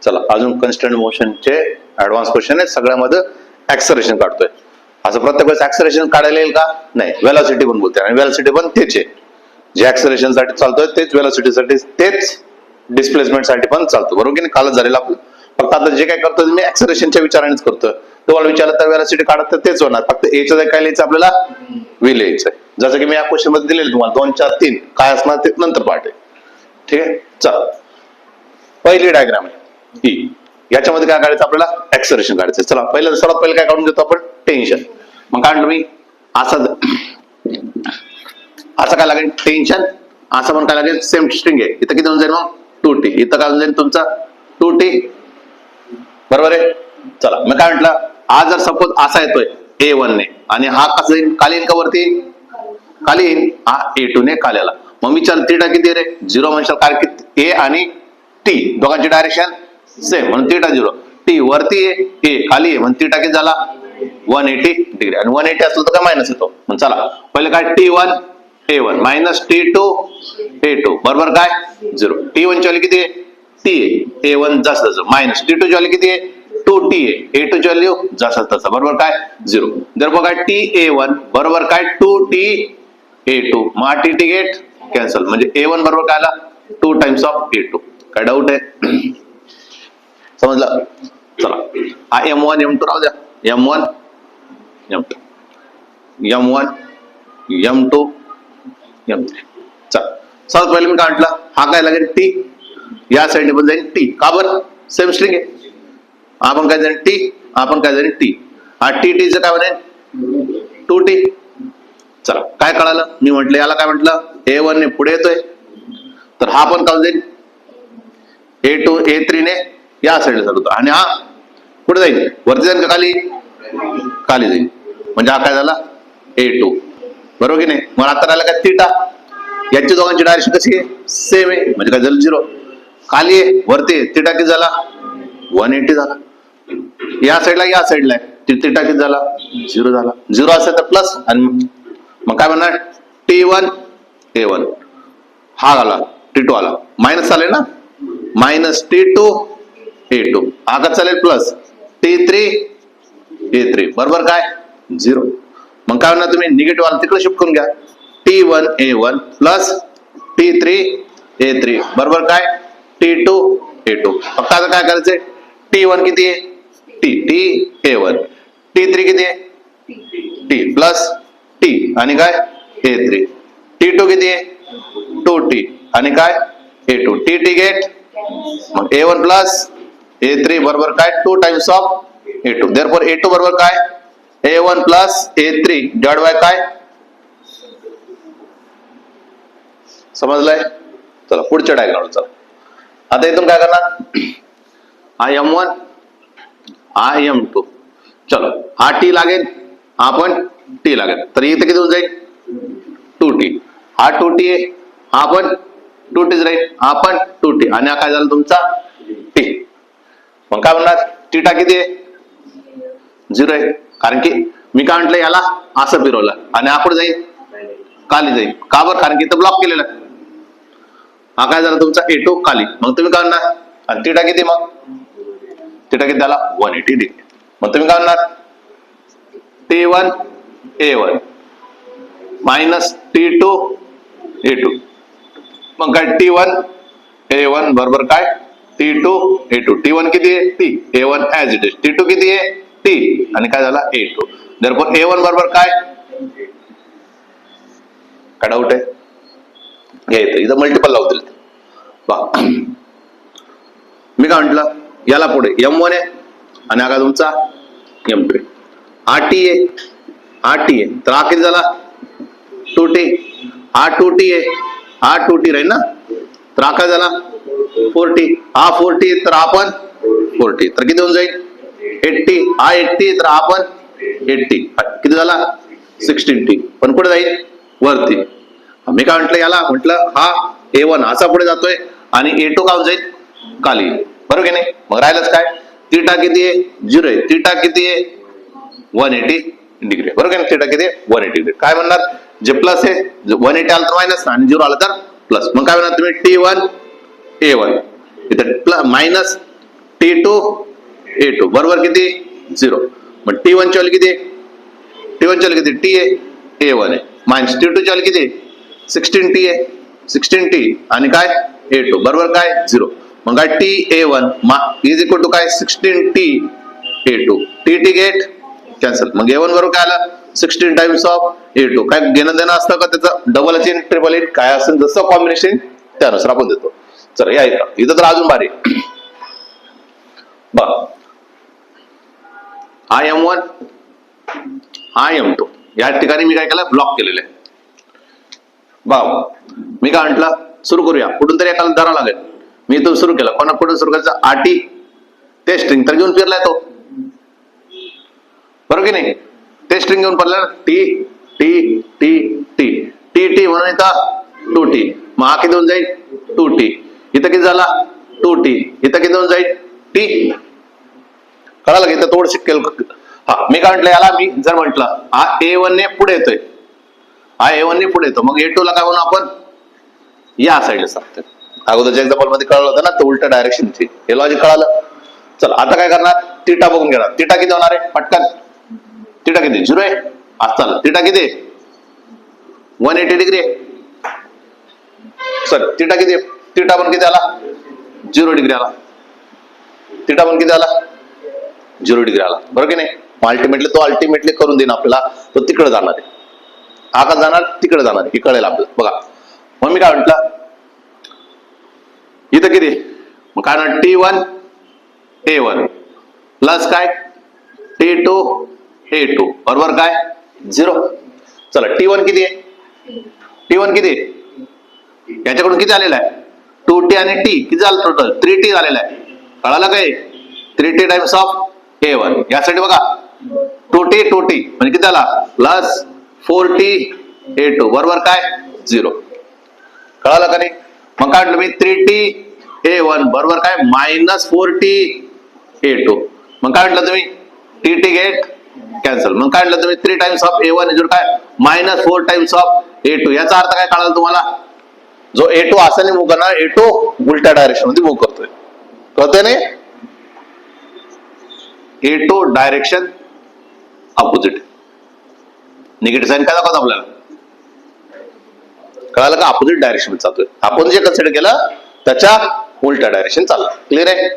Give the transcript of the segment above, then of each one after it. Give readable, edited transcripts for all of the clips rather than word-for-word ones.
चला अजून constant मोशनचे advance question आहे, सगळ्यामध्ये ऍक्सलरेशन काढतोय. असं प्रत्येक वेळेस ऍक्सलरेशन काढायला येईल का? नाही. व्हेलॉसिटी पण बोलते, आणि व्हेलॉसिटी पण तेच आहे, जे ऍक्सलरेशन साठी चालतोय तेच व्हेलॉसिटी साठी, तेच डिस्प्लेसमेंट साठी पण चालतो, बरोबर की नाही? कालच झालेलं आपलं. फक्त आता जे काय करतोय मी ऍक्सलरेशनच्या विचारानेच करतोय. तुम्हाला विचारलं तर व्हेलॉसिटी काढत तर तेच होणार, फक्त एच्या काय लिहायचं आपल्याला? व्ही लिहायचंय. जसं की मी या क्वेश्चन मध्ये दिलेलं तुम्हाला 2, 4, 3 काय असणार ते नंतर पाठ आहे. ठीक आहे. चला पहिली डायग्राम आहे ही, याच्यामध्ये काय काढायचं आपल्याला? ऍक्सलरेशन काढायचं. चला सर्वात पहिले काय काढून घेतो आपण? टेन्शन. मग काढलं मी असं काय लागेल? टेन्शन. असं पण काय लागेल? सेम स्ट्रिंग आहे. इथं किती होऊन जाईल मग? 2t. इथं काय होऊन जाईल तुमचा? 2t. बरोबर आहे. चला मग काय म्हटलं, हा जर सपोज असा येतोय A1 ने, आणि हा कसा येईल? खाली येईल का वरती? खाली येईल. हा A2 ने खाल्याला. मग विचार थीटा किती रे? 0 म्हणशाल, कारण की A आणि T दोघांची डायरेक्शन सेम, म्हणून थीटा 0. T वरती आहे, A खाली आहे, म्हणून थीटा किती झाला? 180 डिग्री. आणि 180 असलं तर काय मायनस येतो. मग चला पहिले काय? T1 A1 minus T2 A2 बरोबर काय? 0. T1 ची व्हॅल्यू किती आहे? T आहे. A1 जसं तसं, मायनस T2 ची व्हॅल्यू किती आहे? 2T आहे. A2 ची व्हॅल्यू जसं तसं, बरोबर काय? 0. जर बघा TA1 बरोबर काय? 2T A2. मग TT गेट कॅन्सल, म्हणजे A1 बरोबर काय आला? 2 टाइम्स ऑफ A2. काय डाऊट आहे? समजलं? चला हा M1 M2 राहू द्या. M1 M2 M1 M2 M3. चला सर्वात पहिले मी काय म्हटलं, हा काय लागेल? T. या साईडने पण जाईल T. का बरं? सेम स्ट्रिंग आहे. आपण काय जाईल? T. आपण काय जाईल? T. हा TT चं काय बनेल? 2T. चला काय कळालं? मी म्हटलं याला काय म्हटलं? A1 ने पुढे येतोय, तर हा पण काय जाईल? A2 A3 ने या साईडला चालतो, आणि हा पुढे जाईल, वरती जाईल का खाली? खाली जाईल. म्हणजे हा काय झाला? A2. बरोबर की नाही? मग आता राहिला काय? थीटा. यांची दोघांची डायरेक्शन कशी आहे? सेम आहे, म्हणजे काय झालं? 0. खाली आहे, वरती आहे, थीटा किती झाला? 180 झाला. या साईडला आहे, थीटा किती झाला? 0 झाला. 0 असेल तर प्लस, आणि मग काय म्हणणार? T1 A1 हा आला, T2 आला, मायनस चालेल ना? मायनस T2 A2 हा का चालेल? प्लस T3 A3 बरोबर काय? 0. मग काय म्हणणार तुम्ही? निगेटिव्ह आला तिकडे शिफ्ट करून घ्या. T1 A1 plus T3 A3 बरोबर काय? T2 A2. फक्त आता काय करायचंय? T1 किती आहे? T A1. T3 किती आहे? T प्लस T आणि काय? A3. T2 किती आहे? 2T आणि काय? A2. TT गेट, मग A1 प्लस A3 बरोबर काय? 2 times of A2. Therefore A2 बरोबर काय? A1 plus A3 divide by काय? समजलंय? चला पुढच्या डायग्राम चला. आता इथून काय करणार? हा M1 हा M2. चलो हा T लागेल, हा पण T लागेल, तर इथे किती होऊन जाईल? 2T. हा 2T आहे, हा पण 2Tच राहील, हा पण 2T, आणि हा काय झाला तुमचा? T. मग काय म्हणणार? थीटा किती आहे? 0 आहे, कारण की मी काय म्हटलं, याला असं फिरवलं आणि हा पुढे जाईल, खाली जाईल. का बरं? कारण की इथं ब्लॉक केलेलं. हा काय झाला तुमचा? A2 खाली. मग तुम्ही काय म्हणणार? आणि थीटा किती? मग थीटा किती झाला? 180 डिग्री. मग तुम्ही काय म्हणणार? T1 A1 minus T2 A2. मग काय? T1 A1 बरोबर काय? T2 A2. T1 किती आहे? T. A1 as it is. T2 किती आहे? T. आणि काय झाला? A2. देयरफॉर A1 बरोबर काय? काय डाऊट आहे? घ्यायचं इथं मल्टिपल लावतील. मी काय म्हंटल, याला पुढे M1 आहे, आणि हा काय तुमचा? M2. हा T आहे, हा T आहे, तर हा किती झाला? 2T. हा 2T आहे, हा 2T राहील ना, तर हा काय झाला? 4T. हा 4T तर हा पण 4T, तर किती होऊन जाईल? 80. हा 80 तर हा पण 80. किती झाला? 16T. पण कुठे जाईल? वरती. मी काय म्हंटल, याला म्हटलं हा A1 असा पुढे जातोय, आणि A2 काय होऊन जाईल? खाली. बरोबर की नाही? मग राहिलंच काय? थीटा किती आहे? 0 आहे. थीटा किती आहे? 180 डिग्री. बरोबर की थीटा किती आहे? 180 डिग्री. काय म्हणणार? जे प्लस आहे, 180 आलं तर मायनस, आणि 0 आलं तर प्लस. मग काय म्हणणार तुम्ही? T1 A1 इथं प्लस मायनस T2 A2 बरोबर किती 0. मग T1 ची व्हॅल्यू किती आहे? T1 ची व्हॅल्यू किती? T आहे A1 आहे. मायनस T2 ची व्हॅल्यू किती? 16T आहे. 16T आणि काय A2 बरोबर काय 0. मग काय T A1 is equal to काय 16T A2. T get cancel. मग A1 बरोबर काय आलं 16 टाइम्स ऑफ A2. काय घेणं देणं असतं का त्याचं? डबल एच ट्रिपल एच काय असेल जसं कॉम्बिनेशन त्यानुसार आपण देतो. चला या इथं तर अजून भारी बघ IM1 IM2 या ठिकाणी मी काय केलं ब्लॉक केलेलं आहे. बघ मी काय म्हटलं सुरू करूया कुठून तरी एकाला धरा लागेल. मी इथून सुरू केला कोणाकडून सुरू करायचं आटी ते स्ट्रिंग तर घेऊन फिरलाय तो बरोबर की नाही. ते स्ट्रिंग घेऊन पडलं T T T T T T म्हणून इथं 2T मग हा किती होऊन जाईल 2T. इथं किती झाला 2T. इथं किती होऊन जाईल T. कळालं की इथं थोडं शिकेल. हा मी काय म्हटलं याला मी जर म्हटलं हा A1 ने पुढे येतोय हा A1 ने पुढे येतो मग A2 ला काय म्हणून आपण या साईडला सांगतोय. अगोदरच्या एक्झाम्पल मध्ये कळलं होतं ना तो उलट्या डायरेक्शनची हे लॉजिक कळालं. चला आता काय करणार थिटा बघून घेणार. थिटा किती होणार आहे पटकन. थिटा किती 0 आहे. आज चालेल थिटा किती 180 डिग्री आहे. सर थिटा किती थिटा पण किती आला 0 डिग्री आला. थिटा पण किती आला 0 डिग्री आला बरोबर की नाही. अल्टिमेटली करून देईन आपल्याला तो तिकडे जाणार आहे. हा का जाणार तिकडे जाणार हे कळेल आपल्याला. बघा मग मी काय म्हटलं इथं किती मग काय ना T1 A1 प्लस काय T2 A2 बरोबर काय 0. चला T1 किती आहे T1 किती याच्याकडून किती आलेला आहे 2T आणि T किती झालं टोटल 3T झालेला आहे. कळालं काय 3T टाइम्स ऑफ A1 यासाठी बघा 2T म्हणजे किती झाला प्लस 4T A2 बरोबर काय 0. कळालं का नाही. मग काय म्हटलं मी 3T A1 बरोबर काय मायनस 4T A2. मग काय म्हटलं तुम्ही TT गेट कॅन्सल. मग काय म्हटलं तुम्ही 3 टाइम्स ऑफ A1 इज काय मायनस 4 टाइम्स ऑफ A2. याचा अर्थ काय कळाला तुम्हाला जो A2 असाने मूव्ह करणार A2 उलट्या डायरेक्शन मध्ये मूव्ह करतोय. कळतंय नाही A2 direction opposite negative sine काय दाखवत आपल्याला कळालं का अपोजिट डायरेक्शन मध्ये चालतोय. आपण जे कन्सिडर केलं त्याच्या उलट्या डायरेक्शन चाललं. क्लिअर आहे.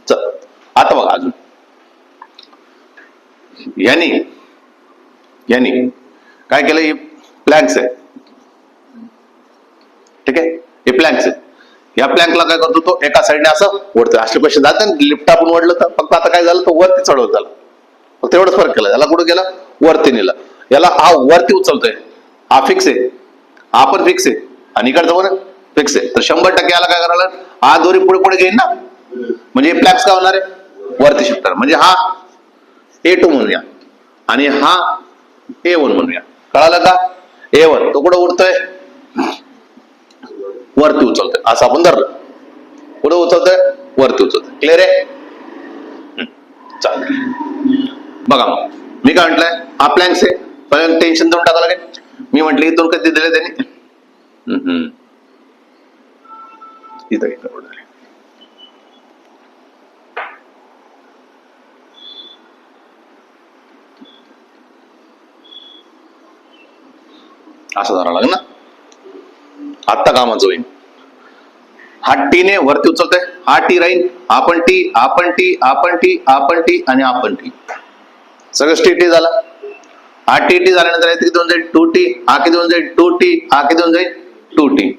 चल आता बघा अजून यांनी काय केलं हे प्लॅंक्स आहे ठीक आहे. हे प्लॅंक्स आहे. या प्लॅंकला काय करतो तो एका साईडने असं ओढतोय. असले क्वेश्चन जातात लिफ्ट आपण ओढलं तर फक्त आता काय झालं तो वरती चढवत झालं फक्त एवढंच फरक केला. याला कुठं गेलं वरती नेलं. याला हा वरती उचलतोय हा फिक्स आहे हा पण फिक्स आहे आणि इकडचं पण फिक्स आहे. तर 100% याला काय करायला हा दोरी पुढे पुढे घेईन ना म्हणजे हे प्लॅक्स काय होणार आहे वरती शिफ्ट करणार. म्हणजे हा A2 म्हणूया आणि हा A1 म्हणूया. कळालं का A1 तो कुठं उडतोय वरती उचलतोय असं आपण धरलं. कुठं उचलतोय वरती उचलतोय. क्लिअर आहे. चालेल बघा मग मी काय म्हटलंय हा प्लॅंक्स आहे पण टेन्शन देऊन टाकावं लागेल. मी म्हटलं इथून कधी दिले त्यांनी इथं असं धरावं लागेल ना. आत्ता कामाचं होईल. हा T ने वरती उचलतोय हा T राहील आपण T आपण T आपण T आपण T आणि आपण T सगळं T झाला. हा T झाल्यानंतर किती होऊन जाईल 2T हा किती होऊन जाईल 2T हा किती होऊन जाईल 2T.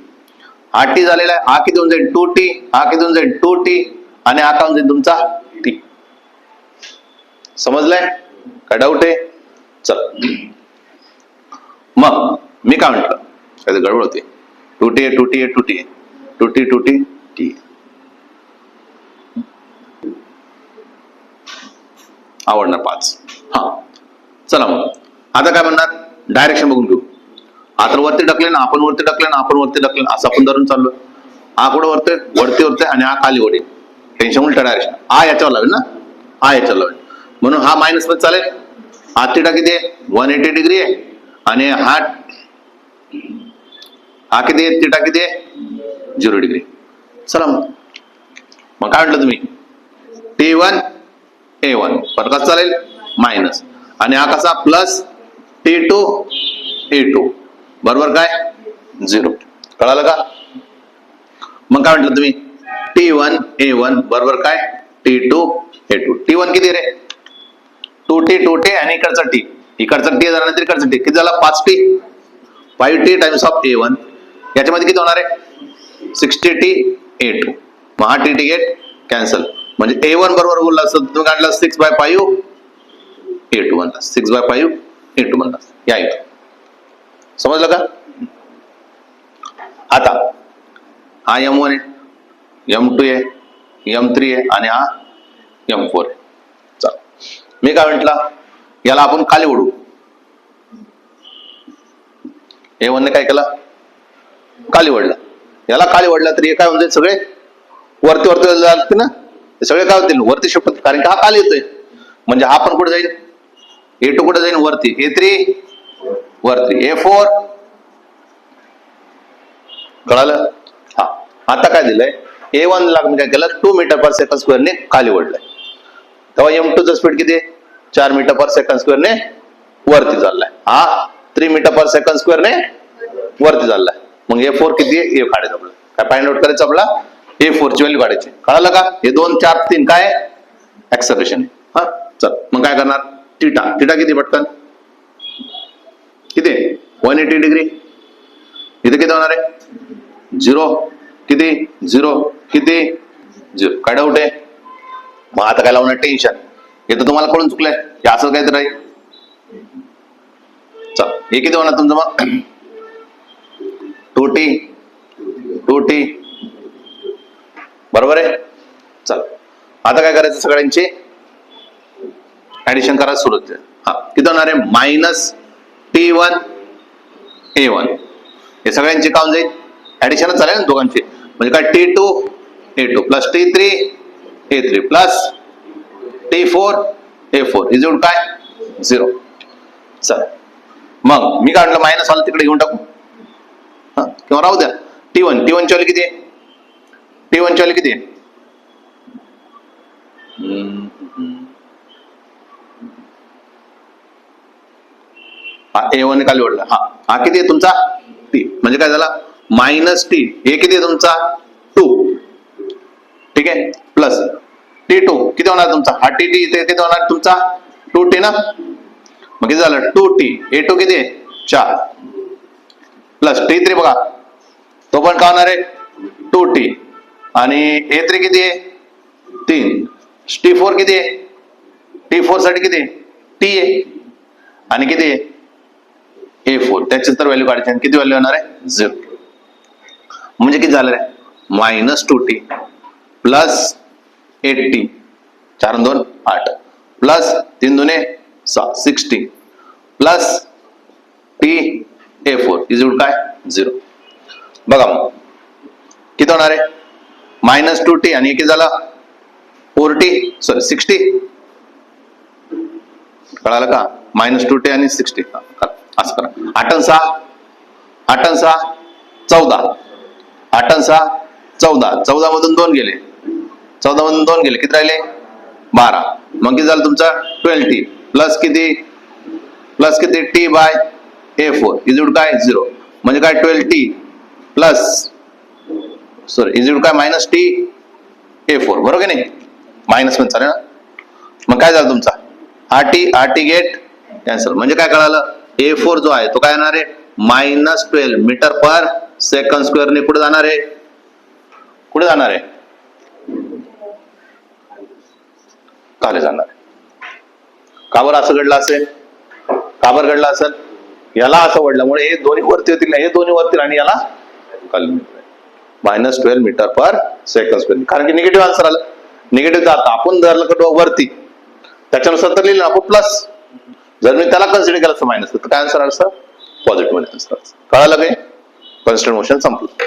हा T झालेला आहे हा किती होऊन जाईल 2T हा किती होऊन जाईल 2T आणि हा का होऊन जाईल तुमचा T. समजलंय काय डाऊट आहे. चल मग मी काय म्हटलं काय गडबड होते 2T 2T 2T 2T 2T T आवडणार 5. हा चला मग आता काय म्हणणार डायरेक्शन बघून घेऊ. आता वरती ढकले ना आपण वरती ढकले ना आपण वरती ढकले असं आपण धरून चाललो. हा कुठं वरती वरते आणि हा खाली ओढे टेन्शन उलटा डायरेक्शन हा याच्यावर लावेल ना हा याच्यावर लावेल म्हणून हा मायनस मध्ये चालेल. हा थिटा किती आहे 180 डिग्री आहे आणि हा किती आहे थिटा किती आहे 0 डिग्री. चला मग काय म्हटलं तुम्ही T1 A1 पण कसं चालेल मायनस, आणि हा कसा प्लस T2 A2 बरोबर काय 0. कळालं का? मग काय म्हटलं तुम्ही T1 A1 बरोबर काय T2 A2. T1 किती रे 2T आणि इकडचा T, इकडचा T झाल्यानंतर इकडचा T किती झाला 5T टाइम्स ऑफ A1. याच्यामध्ये किती होणार आहे 60T A2. मग हा TT गेट कॅन्सल, म्हणजे A1 बरोबर बोलला असतं तुम्ही काढला 6/5 A2 बनला, 6/5 A2 बनला. या इथं समजलं का? आता हा M1 आहे, M2 आहे, M3 आहे आणि हा M4 आहे. चला मी काय म्हंटल याला आपण खाली ओढू. A1 ने काय केलं खाली ओढलं, याला खाली ओढलं तर हे काय होऊन जाईल सगळे वरती वरती जाते ना, ते सगळे काय होतील वरती शिफ्ट होतील, कारण की हा खाली येतोय. म्हणजे हा पण कुठे जाईल A2 कुठे जाईल वरती, A3 वरती, A4 कळालं. हा आता काय दिलंय A1 ला काय केलं 2 मीटर पर सेकंड स्क्वेअर ने खाली ओढलंय, तेव्हा M2 चं स्पीड किती 4 मीटर पर सेकंड स्क्वेअर ने वरती चाललाय, हा 3 मीटर पर सेकंड स्क्वेअर ने वरती चाललाय. मग A4 किती आहे हे काढायचं आपलं, काय फाइंड आउट करायचं आपला A4 ची व्हॅल्यू काढायची. कळालं का? हे 2 4 3 काय ऍक्सेलरेशन. हा चल मग काय करणार थिटा किती पटकन किती 180 डिग्री, इथे किती होणार आहे 0 किती 0 किती 0. काय डाऊट आहे? मग आता काय लावणार टेन्शन, हे तर तुम्हाला कळून चुकलंय की असं काहीतरी राहील. चल हे किती होणार तुमचं मग 2T बरोबर आहे. चल आता काय करायचं सगळ्यांची ऍडिशन करायला सुरुवात. हा किती होणार आहे -T1 A1. हे सगळ्यांची काऊन जाईल ऍडिशनच चालेल ना दोघांची, म्हणजे काय T2 A2 plus T3 A3 plus T4 A4 is equal काय 0. चल मग मी काय म्हटलं मायनस वाला तिकडे घेऊन टाकू किंवा राहू द्या. T1 ची व्हॅल्यू किती आहे T1 ची व्हॅल्यू किती आहे हा A1 ने खाली ओढला, हा किती आहे तुमचा T, म्हणजे काय झाला -T. हे किती आहे तुमचा 2 ठीक आहे प्लस T2 किती होणार तुमचा हा TT इथे किती होणार तुमचा 2T ना, मग किती झालं 2T. A2 किती आहे 4 प्लस T3 बघा तो पण काय होणार आहे 2T आणि A3 किती आहे 3. T4 किती आहे T4 साठी किती आहे T आहे आणि किती आहे A4, त्याची तर व्हॅल्यू काढायची आणि किती व्हॅल्यू येणार आहे 0. म्हणजे किती झालं रे -2T plus 8T 4 2 8 plus 3 2 6 16 plus T A4 is equal काय 0. बघा मग किती होणार आहे -2T आणि किती झाला 4T सॉरी 60. कळालं का -2T आणि 60 असं करा. 8 आणि 6 14 8 आणि 6 14 14 मधून 2 गेले 14 मधून 2 गेले किती राहिले 12. मग किती झालं तुमचा 12T प्लस किती T bye A4 is equal काय 0. म्हणजे काय 12T plus sorry is equal काय -T A4 बरोबर की नाही, मायनस पण चालेल ना. मग काय झालं तुमचा RT गेट कॅन्सल, म्हणजे काय कळालं A4 जो आहे तो काय येणार आहे -12 मीटर पर सेकंड स्क्वेअर ने कुठे जाणार आहे खाली जाणार आहे. का बरं असं घडलं असेल याला असं वडल्यामुळे हे दोन्ही वरती होतील हे दोन्ही वरती आणि याला खाली -12 मीटर पर सेकंड स्क्वेअर, कारण की निगेटिव्ह आन्सर आलं. निगेटिव्ह जात आपण धरलं वरती त्याच्यानुसार तर लिहिलं आपण प्लस, जर मी त्याला कन्सिडर केलं असं मायनस तर काय आन्सर असं पॉझिटिव्ह आन्सर. कळालं काय कन्स्टंट मोशन संपलं.